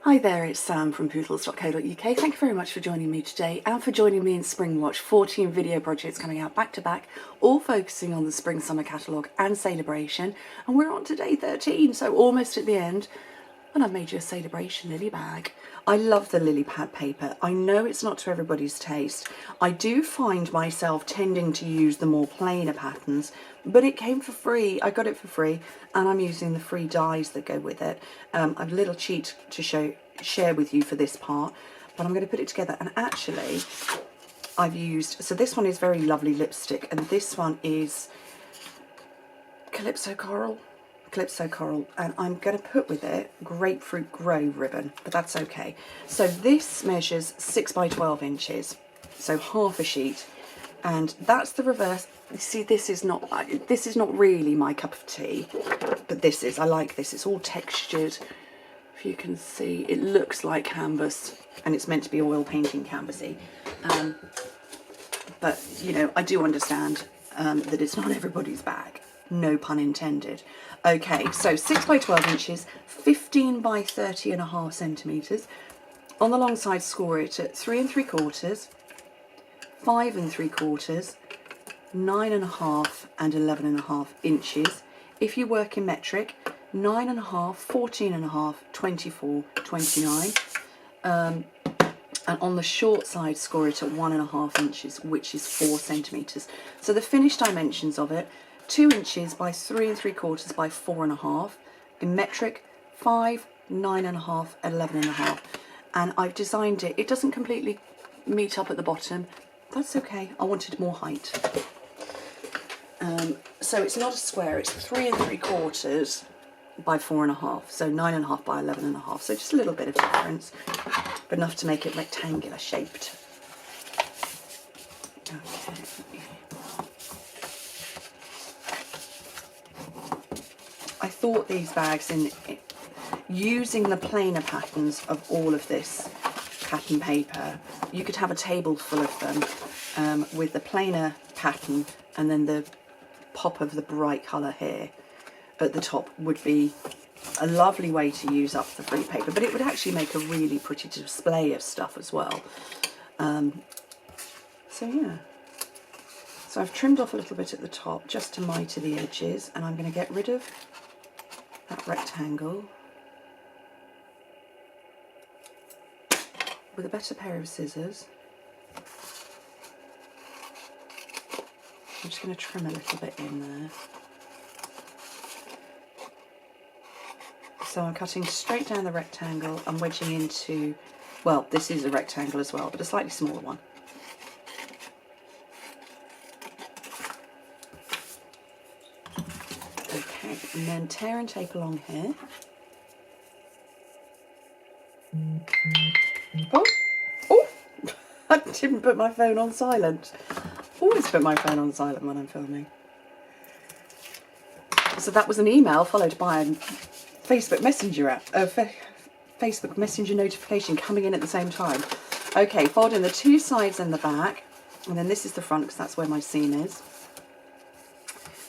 Hi there, it's Sam from Pootles.co.uk. Thank you very much for joining me today and for joining me in Springwatch. 14 video projects coming out back to back, all focusing on the Spring Summer catalogue and Celebration. And we're on to day 13, so almost at the end. And I've made you a Celebration lily bag. I love the lily pad paper. I know it's not to everybody's taste. I do find myself tending to use the more plainer patterns, but it came for free. I got it for free, and I'm using the free dies that go with it. I've a little cheat to share with you for this part, but I'm going to put it together. And actually, I've used, so this one is very lovely lipstick, and this one is Calypso Coral, and I'm going to put with it Grapefruit Grow ribbon, but that's okay. So this measures 6 by 12 inches, so half a sheet, and that's the reverse. You see, this is not really my cup of tea, but this is. I like this. It's all textured. If you can see, it looks like canvas, and it's meant to be oil painting canvasy. But you know, I do understand that it's not everybody's bag. No pun intended. Okay, so 6 by 12 inches, 15 by 30.5 centimetres. On the long side, score it at 3 3/4, 5 3/4, 9.5 and 11.5 inches. If you work in metric, 9.5, 14.5, 24, 29. And on the short side, score it at 1.5 inches, which is 4 centimetres. So the finished dimensions of it: 2 inches by 3 3/4 by 4.5. In metric, 5, 9.5, 11.5. And I've designed it. It doesn't completely meet up at the bottom. That's okay. I wanted more height. So it's not a square. It's 3 3/4 by 4.5. So 9.5 by 11.5. So just a little bit of difference, but enough to make it rectangular shaped. Okay. I thought these bags, in using the plainer patterns of all of this pattern paper, you could have a table full of them with the plainer pattern, and then the pop of the bright colour here at the top would be a lovely way to use up the free paper, but it would actually make a really pretty display of stuff as well. So yeah. So I've trimmed off a little bit at the top just to miter the edges, and I'm going to get rid of that rectangle with a better pair of scissors. I'm just going to trim a little bit in there. So I'm cutting straight down the rectangle and wedging into, well, this is a rectangle as well, but a slightly smaller one. Okay, and then tear and tape along here. Oh, I didn't put my phone on silent. Always put my phone on silent when I'm filming. So that was an email followed by a Facebook Messenger Facebook Messenger notification coming in at the same time. Okay, fold in the two sides and the back, and then this is the front because that's where my seam is.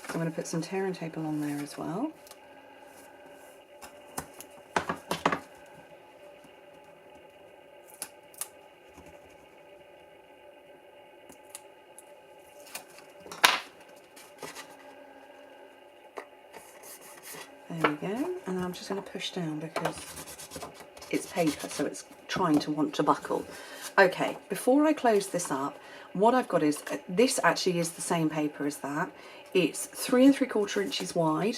So I'm going to put some tear and tape along there as well. There we go, and I'm just going to push down because it's paper, so it's trying to want to buckle. Okay, before I close this up, what I've got is, this actually is the same paper as that. It's 3 3/4 inches wide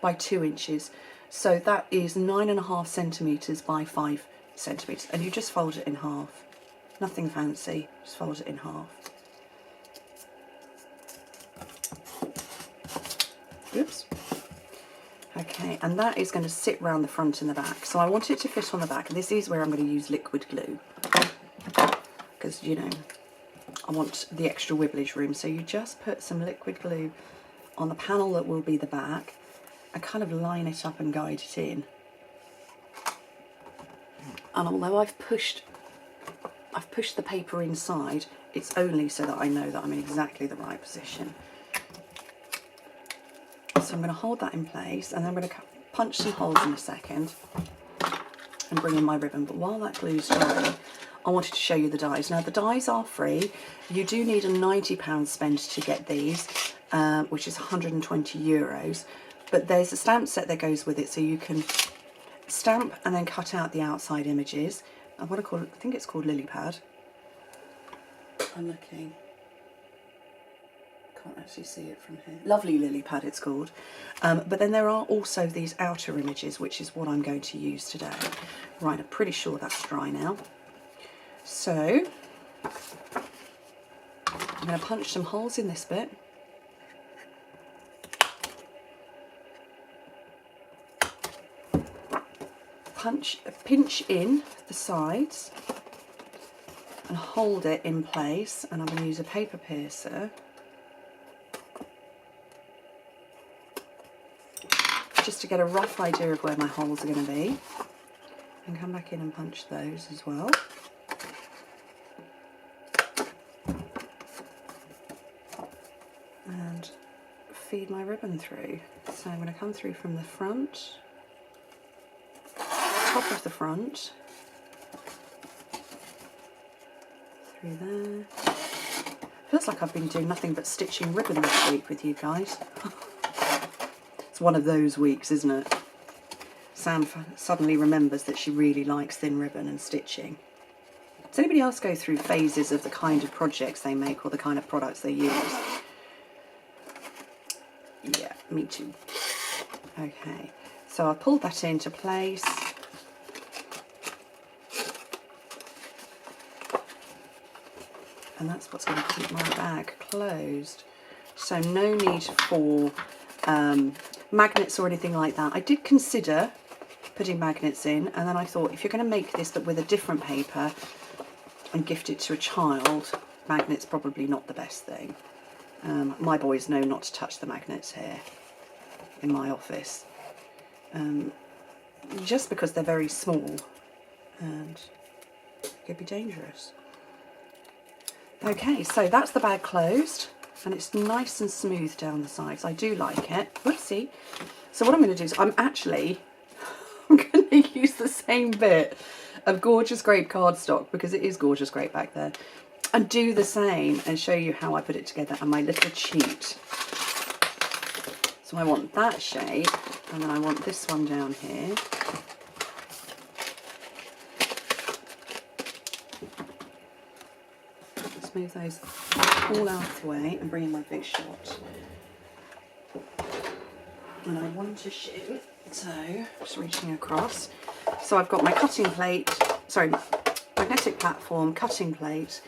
by 2 inches, so that is 9.5 centimetres by 5 centimetres, and you just fold it in half. Nothing fancy, just fold it in half. Oops. Okay, and that is going to sit round the front and the back. So I want it to fit on the back, and this is where I'm going to use liquid glue, because, you know, I want the extra wibblage room. So you just put some liquid glue on the panel that will be the back and kind of line it up and guide it in. And although I've pushed the paper inside, it's only so that I know that I'm in exactly the right position. So I'm going to hold that in place, and then I'm going to punch some holes in a second. and bring in my ribbon. But while that glue's drying, I wanted to show you the dies. Now the dies are free. You do need a £90 spend to get these, which is 120 euros. But there's a stamp set that goes with it, so you can stamp and then cut out the outside images. I think it's called Lily Pad. I'm looking. Can't actually see it from here. Lovely Lily Pad it's called. But then there are also these outer images, which is what I'm going to use today. Right, I'm pretty sure that's dry now. So I'm going to punch some holes in this bit. Pinch in the sides and hold it in place, and I'm going to use a paper piercer just to get a rough idea of where my holes are going to be, and come back in and punch those as well. And feed my ribbon through. So I'm going to come through from the front, top of the front, through there. Feels like I've been doing nothing but stitching ribbon this week with you guys. It's one of those weeks, isn't it? Sam suddenly remembers that she really likes thin ribbon and stitching. Does anybody else go through phases of the kind of projects they make or the kind of products they use? Yeah, me too. Okay, so I've pulled that into place. And that's what's going to keep my bag closed. So no need for magnets or anything like that. I did consider putting magnets in, and then I thought, if you're going to make this but with a different paper and gift it to a child, magnets probably not the best thing. My boys know not to touch the magnets here in my office, just because they're very small and could be dangerous. Okay, so that's the bag closed, and it's nice and smooth down the sides. I do like it. Whoopsie. So what I'm going to do is I'm going to use the same bit of gorgeous grape cardstock, because it is gorgeous grape back there, and do the same and show you how I put it together and my little cheat. So I want that shape, and then I want this one down here. Move those all out of the way and bring in my big shot. And I want to shoot, so just reaching across. So I've got my cutting plate, sorry, magnetic platform, cutting plate,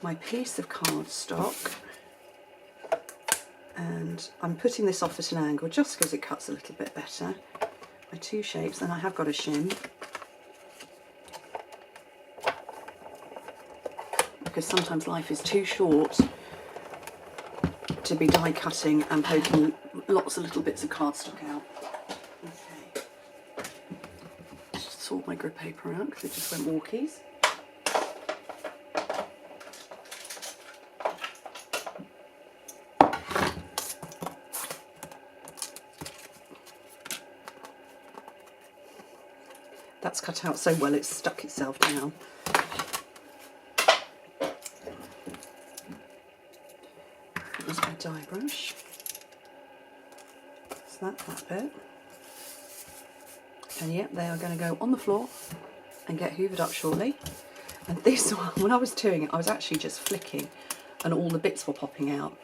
my piece of cardstock, and I'm putting this off at an angle just because it cuts a little bit better. My two shapes, and I have got a shim, because sometimes life is too short to be die cutting and poking lots of little bits of cardstock out. Okay, just sort my grid paper out because it just went walkies. That's cut out so well it's stuck itself down. There's my dye brush. So that's that bit. And yep, they are going to go on the floor and get hoovered up shortly. And this one, when I was doing it, I was actually just flicking and all the bits were popping out.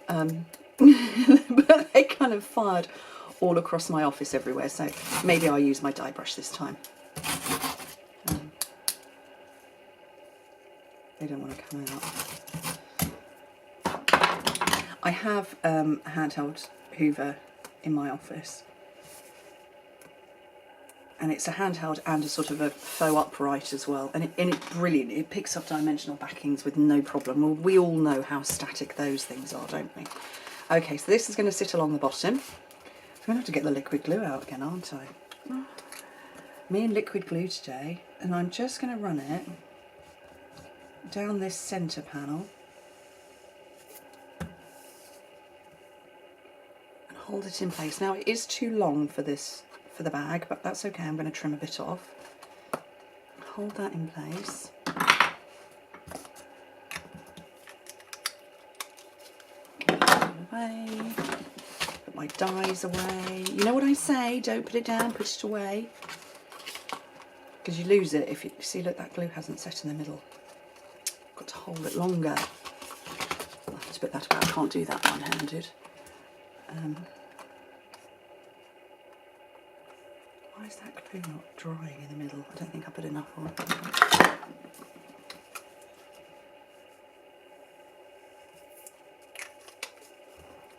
But they kind of fired all across my office everywhere, so maybe I'll use my dye brush this time. They don't want to come out. I have a handheld hoover in my office, and it's a handheld and a sort of a faux upright as well, and it's brilliant. It picks up dimensional backings with no problem. Well, we all know how static those things are, don't we? Okay, so this is going to sit along the bottom. I'm going to have to get the liquid glue out again, aren't I? Me and liquid glue today, and I'm just going to run it down this centre panel and hold it in place. Now it is too long for this for the bag, but that's okay. I'm going to trim a bit off. Hold that in place. Put it away. Put my dies away. You know what I say, don't put it down, put it away. Because you lose it if you see, look, that glue hasn't set in the middle. Got to hold it longer. I'll have to put that away. I can't do that one-handed. Why is that glue not drying in the middle? I don't think I put enough on.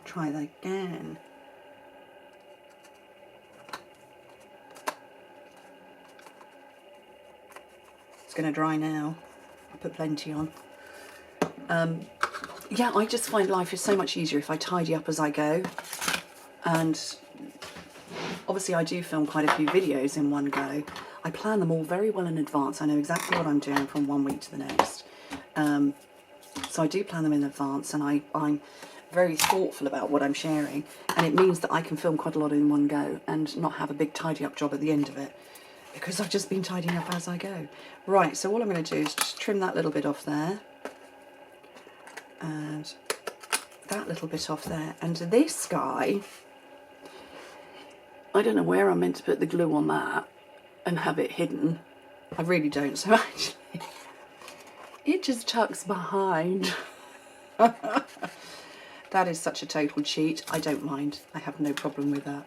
Try that again. It's going to dry now. I put plenty on. Yeah, I just find life is so much easier if I tidy up as I go. And obviously I do film quite a few videos in one go. I plan them all very well in advance. I know exactly what I'm doing from one week to the next. So I do plan them in advance, and I'm very thoughtful about what I'm sharing, and it means that I can film quite a lot in one go and not have a big tidy up job at the end of it, because I've just been tidying up as I go. Right, so all I'm going to do is just trim that little bit off there, and that little bit off there, and this guy, I don't know where I'm meant to put the glue on that and have it hidden. I really don't, so actually it just tucks behind. That is such a total cheat. I don't mind. I have no problem with that.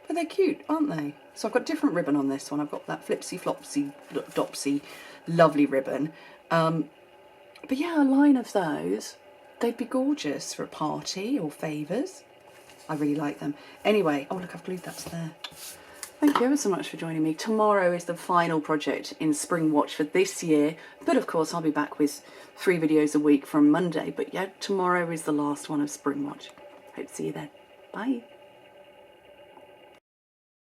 But they're cute, aren't they? So I've got different ribbon on this one. I've got that flipsy flopsy dopsy lovely ribbon. But yeah, a line of those, they'd be gorgeous for a party or favours. I really like them. Anyway, oh look, I've glued that to there. Thank you ever so much for joining me. Tomorrow is the final project in Springwatch for this year. But of course, I'll be back with 3 videos a week from Monday. But yeah, tomorrow is the last one of Springwatch. Hope to see you then. Bye.